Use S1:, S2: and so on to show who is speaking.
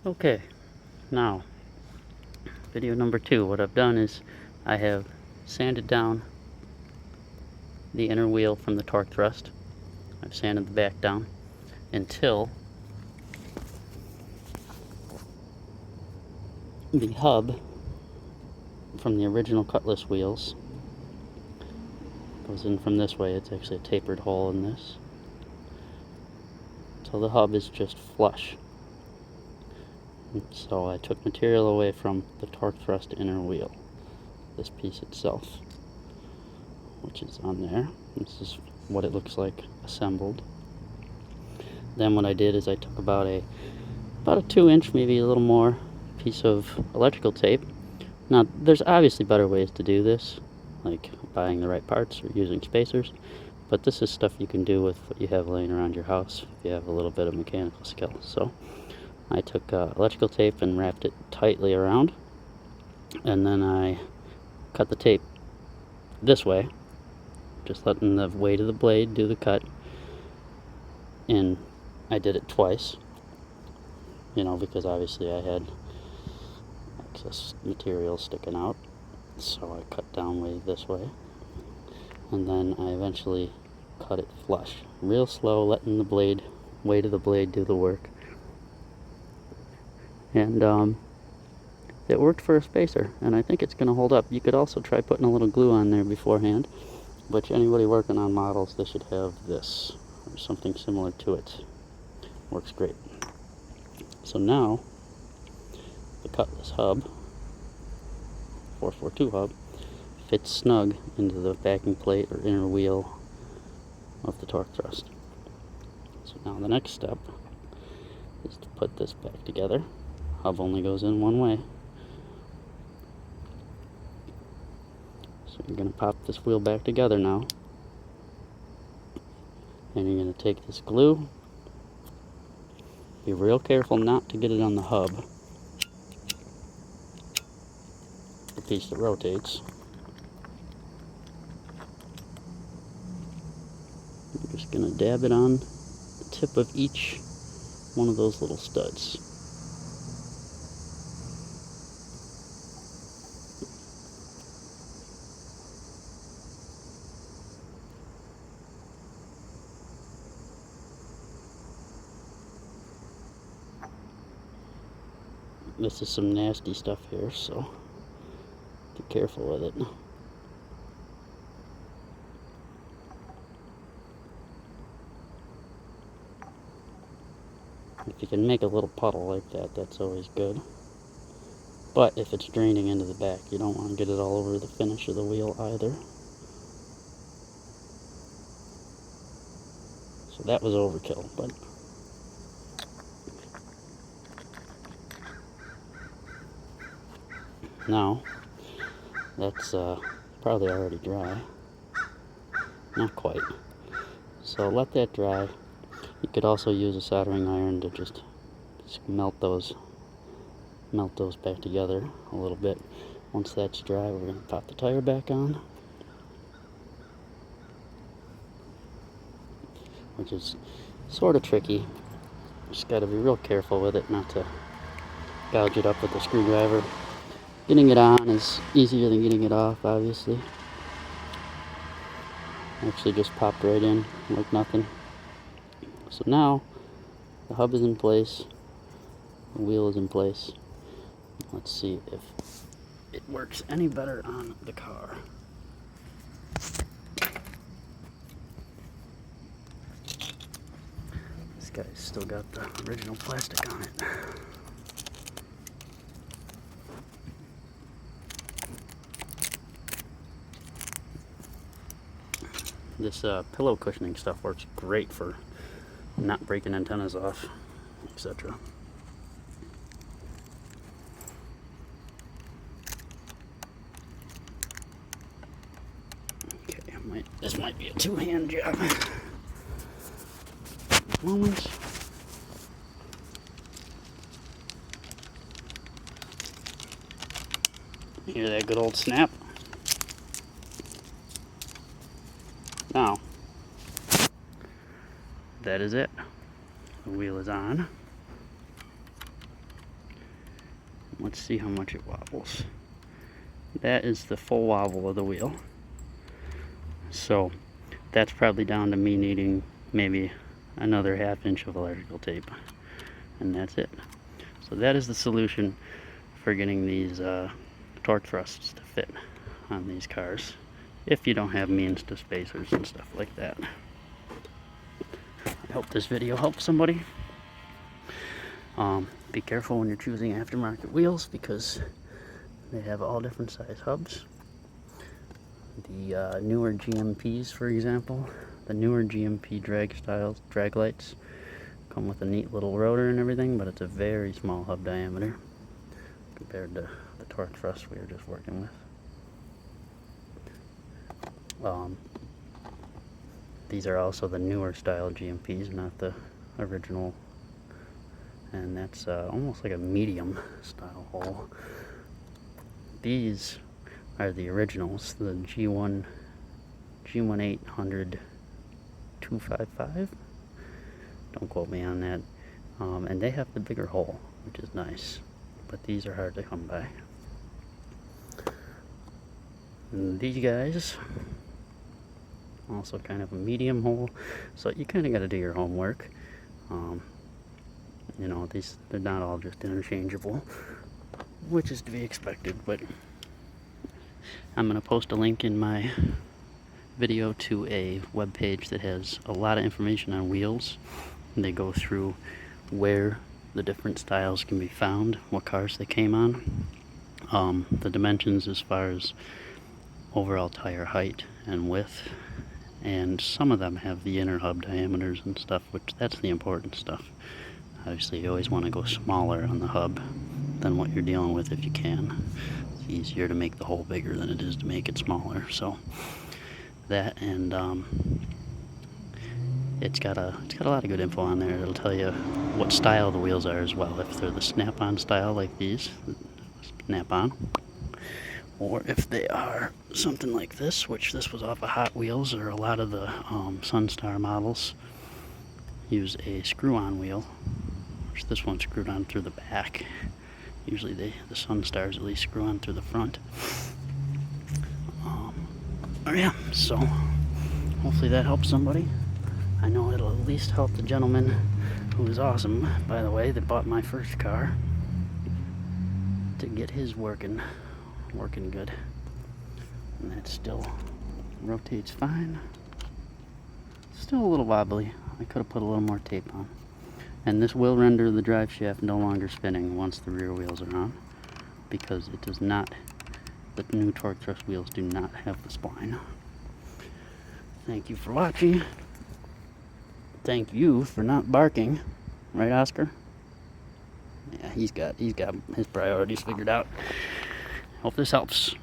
S1: Okay, now video number 2. What I've done is I have sanded down the inner wheel from the torque thrust. I've sanded the back down until the hub from the original Cutlass wheels goes in from this way. It's actually a tapered hole in this. So the hub is just flush. So I took material away from the torque thrust inner wheel, this piece itself, which is on there. This is what it looks like assembled. Then what I did is I took about a 2-inch, maybe a little more, piece of electrical tape. Now there's obviously better ways to do this, like buying the right parts or using spacers, but this is stuff you can do with what you have laying around your house if you have a little bit of mechanical skill. So I took electrical tape and wrapped it tightly around, and then I cut the tape this way, just letting the weight of the blade do the cut, and I did it twice, because obviously I had excess material sticking out, so I cut down way this way, and then I eventually cut it flush, real slow, letting the weight of the blade do the work. And it worked for a spacer, and I think it's going to hold up. You could also try putting a little glue on there beforehand, but anybody working on models, they should have this or something similar to it. Works great. So now the Cutlass hub, 442 hub, fits snug into the backing plate or inner wheel of the torque thrust. So now the next step is to put this back together. Hub only goes in one way. So you're going to pop this wheel back together now. And you're going to take this glue. Be real careful not to get it on the hub, the piece that rotates. I'm just going to dab it on the tip of each one of those little studs. This is some nasty stuff here, so be careful with it. If you can make a little puddle like that, that's always good. But if it's draining into the back, you don't want to get it all over the finish of the wheel either. So that was overkill, but now that's probably already dry. Not quite. So let that dry. You could also use a soldering iron to just melt those back together a little bit. Once that's dry, we're going to pop the tire back on, which is sort of tricky. Just got to be real careful with it not to gouge it up with the screwdriver. Getting it on is easier than getting it off, obviously. Actually just popped right in like nothing. So now the hub is in place, the wheel is in place. Let's see if it works any better on the car. This guy's still got the original plastic on it. This pillow cushioning stuff works great for not breaking antennas off, etc. Okay, this might be a two-hand job. Moment. Hear that good old snap? Now, that is it. The wheel is on. Let's see how much it wobbles. That is the full wobble of the wheel. So that's probably down to me needing maybe another 1/2 inch of electrical tape, and that's it. So that is the solution for getting these torque thrusts to fit on these cars, if you don't have means to spacers and stuff like that. I hope this video helps somebody. Be careful when you're choosing aftermarket wheels, because they have all different size hubs. The newer GMPs, for example, the newer GMP drag lights come with a neat little rotor and everything, but it's a very small hub diameter compared to the torque thrust we were just working with. These are also the newer style GMPs, not the original, and that's almost like a medium style hole. These are the originals, the G1800 255. Don't quote me on that. And they have the bigger hole, which is nice, but these are hard to come by. And these guys, also kind of a medium hole, so you kind of got to do your homework. You know, they're not all just interchangeable, which is to be expected, but I'm going to post a link in my video to a web page that has a lot of information on wheels. And they go through where the different styles can be found, what cars they came on, the dimensions as far as overall tire height and width, and some of them have the inner hub diameters and stuff, which that's the important stuff. Obviously you always want to go smaller on the hub than what you're dealing with if you can. It's easier to make the hole bigger than it is to make it smaller. So that, and it's got a lot of good info on there. It'll tell you what style the wheels are as well, if they're the snap-on style like these, snap-on, or if they are something like this, which this was off of Hot Wheels, or a lot of the Sunstar models use a screw-on wheel, which this one's screwed on through the back. Usually the Sunstars at least screw on through the front. Yeah, so hopefully that helps somebody. I know it'll at least help the gentleman who is awesome, by the way, that bought my first car, to get his working good. And that still rotates fine. Still a little wobbly. I could have put a little more tape on. And this will render the drive shaft no longer spinning once the rear wheels are on, because it does not, the new torque thrust wheels do not have the spline. Thank you for watching. Thank you for not barking. Right, Oscar? Yeah, he's got his priorities figured out. Hope this helps.